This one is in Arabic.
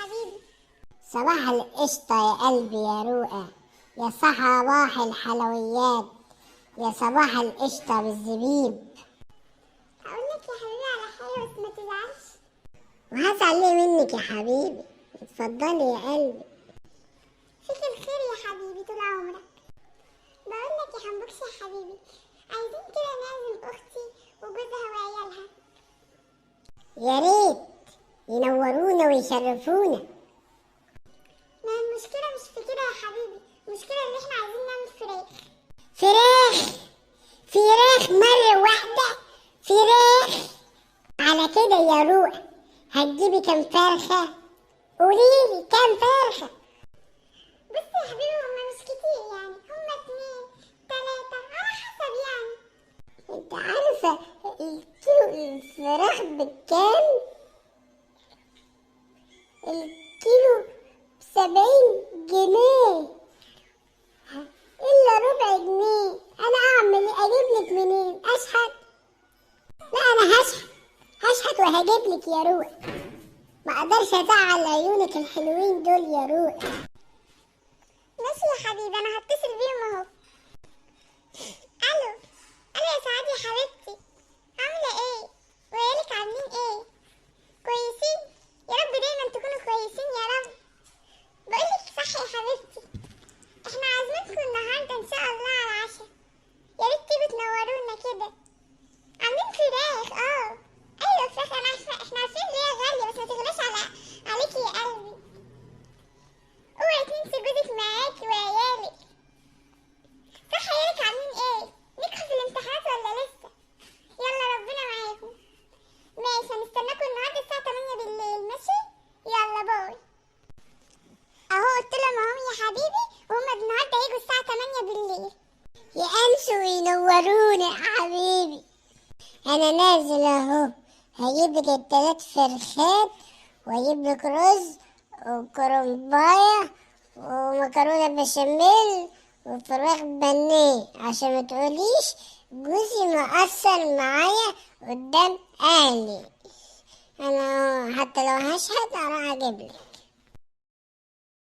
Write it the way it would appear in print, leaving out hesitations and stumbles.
حبيبي. صباح القشطة يا قلبي يا رؤى، يا صباح الحلويات، يا صباح القشطة بالزبيب. هقول لك يا حبيبي على حاجه بس ما تزعلش. وهزعل ليه منك يا حبيبي؟ اتفضلي يا قلبي. فيك الخير يا حبيبي طول عمرك. بقول لك يا حنبوكس يا حبيبي، عايزين كده نعزم اختي وجوزها وعيالها. يا ريت ينورونا ويشرفونا. ما المشكله مش في كده يا حبيبي، المشكله ان احنا عايزين نعمل فراخ. فراخ؟ فراخ مرة واحدة؟ فراخ؟ على كده يا رؤى هتجيبي كام فرخة؟ قوليلي كام فرخة؟ بص يا حبيبي، هما مش كتير يعني، هما 2 3 على حسب يعني. انت عارفة الكيلو الفراخ بكام؟ الكيلو ب70 جنيه، إلا ربع جنيه. أنا أعمل إيه؟ أجيبلك منين؟ أشحت؟ لا أنا هشحت وهجيبلك يا روح. ما أقدرش أزعل عيونك الحلوين دول يا روح. ماشي يا حبيبي، انا هتصل بيهم اهو. الو الو يا سعاد يا حبيبتي، عامله ايه؟ وعيالك عاملين ايه؟ كويسين؟ يا رب دايما تكونوا كويسين يا رب. بقولك صح يا حبيبتي، احنا عازمينكم النهارده ان شاء الله على العشاء، يا ريت تيجوا تنورونا كده. عاملين فراخ. ايوه فراخ، انا عارفه، احنا عارفين ان هي غاليه بس ما تغلاش عليكي يا قلبي. اوعي تنسي جوزك معاكي وعيالك. صح، عيالك عاملين ايه؟ نجحوا في الامتحانات ولا لسه؟ يلا ربنا معاكم. ماشي، هنستناكم النهارده الساعه 8 بالليل. ماشي، يلا باي. اهو قلت لهم اهم يا حبيبي، وهم النهارده هيجوا الساعه 8 بالليل. يأنسوا وينوروني يا حبيبي. أنا نازل أهو، هجيبلك ال3 فرخات وأجيبلك رز وكرنباية ومكرونة بشاميل وفراخ بانيه، عشان متقوليش جوزي مقصر معايا قدام أهلي. أنا حتى لو هشهد أروح أجيبلك.